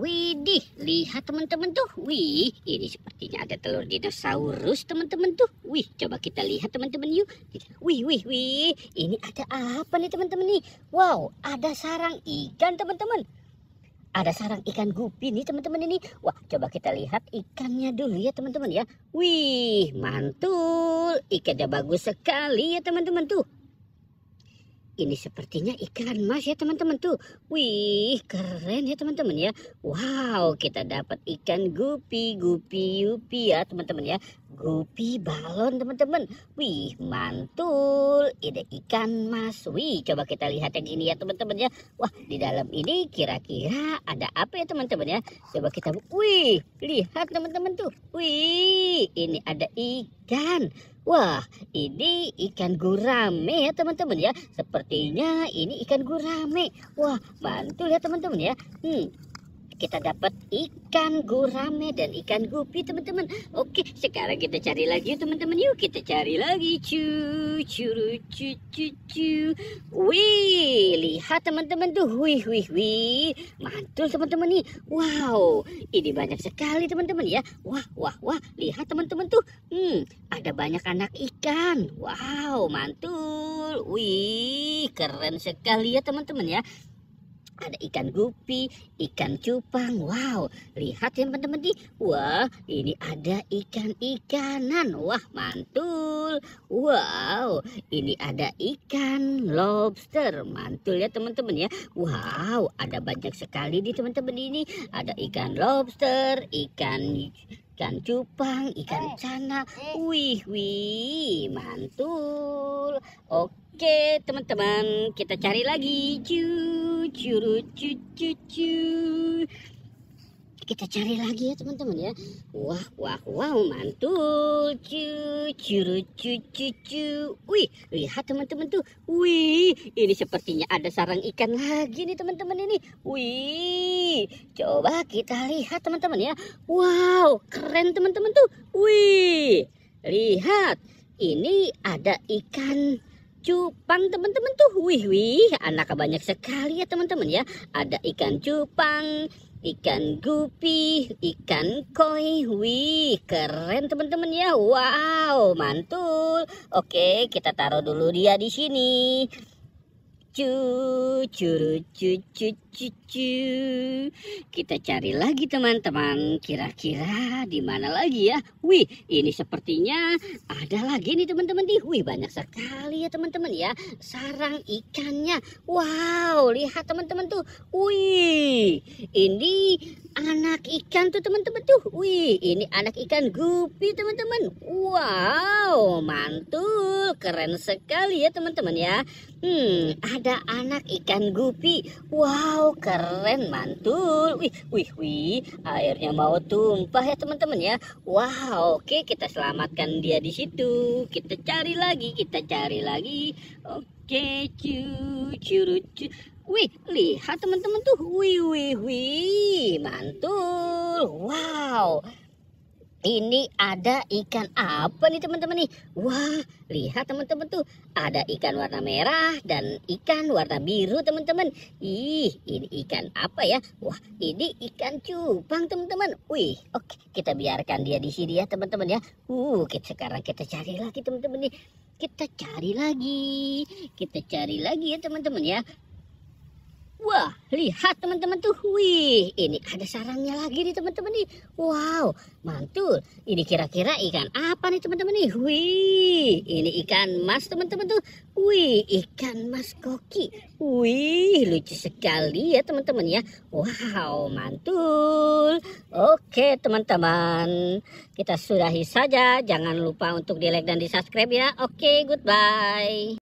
Widih, lihat teman-teman tuh. Wih, ini sepertinya ada telur dinosaurus teman-teman tuh. Wih, coba kita lihat teman-teman yuk. Wih, wih, wih. Ini ada apa nih teman-teman nih? Wow, ada sarang ikan teman-teman. Ada sarang ikan gupi nih teman-teman ini. Wah, coba kita lihat ikannya dulu ya teman-teman ya. Wih, mantul. Ikannya bagus sekali ya teman-teman tuh. Ini sepertinya ikan mas ya teman-teman tuh. Wih, keren ya teman-teman ya. Wow, kita dapat ikan gupi, gupi yupi ya teman-teman ya. Gupi balon teman-teman. Wih, mantul. Ini ikan mas. Wih, coba kita lihat yang ini ya teman-teman ya. Wah, di dalam ini kira-kira ada apa ya teman-teman ya. Coba kita, wih, lihat teman-teman tuh. Wih, ini ada ikan. Wah, ini ikan gurame ya teman-teman ya. Sepertinya ini ikan gurame. Wah, mantul ya teman-teman ya. Kita dapat ikan gurame dan ikan gupi teman-teman. Oke, sekarang kita cari lagi yuk teman-teman. Yuk kita cari lagi. Curu cu cu cu. Wih, lihat teman-teman tuh. Wih, wih, wih. Mantul teman-teman nih. Wow, ini banyak sekali teman-teman ya. Wah, wah, wah. Lihat teman-teman tuh. Ada banyak anak ikan. Wow, mantul. Wih, keren sekali ya teman-teman ya. Ada ikan gupi, ikan cupang. Wow, lihat ya teman-teman nih. Wah, ini ada ikan-ikanan. Wah, mantul. Wow, ini ada ikan lobster. Mantul ya teman-teman ya. Wow, ada banyak sekali nih teman-teman ini. Ada ikan lobster, ikan cupang, ikan cana. Wih, wih, mantul. Oke, teman-teman, kita cari lagi. Curu cu cu cu. Kita cari lagi ya teman-teman ya. Wah, wah, wow, mantul. Curu cu cu cu. Wih, lihat teman-teman tuh. Wih, ini sepertinya ada sarang ikan lagi nih teman-teman ini. Wih, coba kita lihat teman-teman ya. Wow, keren teman-teman tuh. Wih, lihat. Ini ada ikan cupang teman-teman tuh. Wih, wih, anak banyak sekali ya teman-teman ya. Ada ikan cupang, ikan gupi, ikan koi. Wih, keren teman-teman ya. Wow, mantul. Oke, kita taruh dulu dia di sini. Curu cu cu cu cu. Kita cari lagi teman-teman. Kira-kira di mana lagi ya? Wih, ini sepertinya ada lagi nih teman-teman nih. Wih, banyak sekali ya teman-teman ya. Sarang ikannya. Wow, lihat teman-teman tuh. Wih, ini anak ikan tuh teman-teman tuh. Wih, ini anak ikan gupi teman-teman. Wow, mantul. Keren sekali ya teman-teman ya. Ada anak ikan gupi. Wow, keren, mantul. Wih, wih, wih. Airnya mau tumpah ya teman-teman ya. Wow, oke, kita selamatkan dia di situ. Kita cari lagi, kita cari lagi. Oke, curu cu. Wih, lihat teman-teman tuh. Wih, wih, wih. Mantul. Wow. Ini ada ikan apa nih teman-teman nih? Wah, lihat teman-teman tuh. Ada ikan warna merah dan ikan warna biru teman-teman. Ih, ini ikan apa ya? Wah, ini ikan cupang teman-teman. Wih, oke, kita biarkan dia di sini ya teman-teman ya. Sekarang kita cari lagi teman-teman nih. Kita cari lagi. Kita cari lagi ya teman-teman ya. Wah, lihat teman-teman tuh. Wih, ini ada sarangnya lagi nih teman-teman nih. Wow, mantul. Ini kira-kira ikan apa nih teman-teman nih? Wih, ini ikan mas teman-teman tuh. Wih, ikan mas koki. Wih, lucu sekali ya teman-teman ya. Wow, mantul. Oke teman-teman, kita sudahi saja. Jangan lupa untuk di like dan di subscribe ya. Oke, goodbye.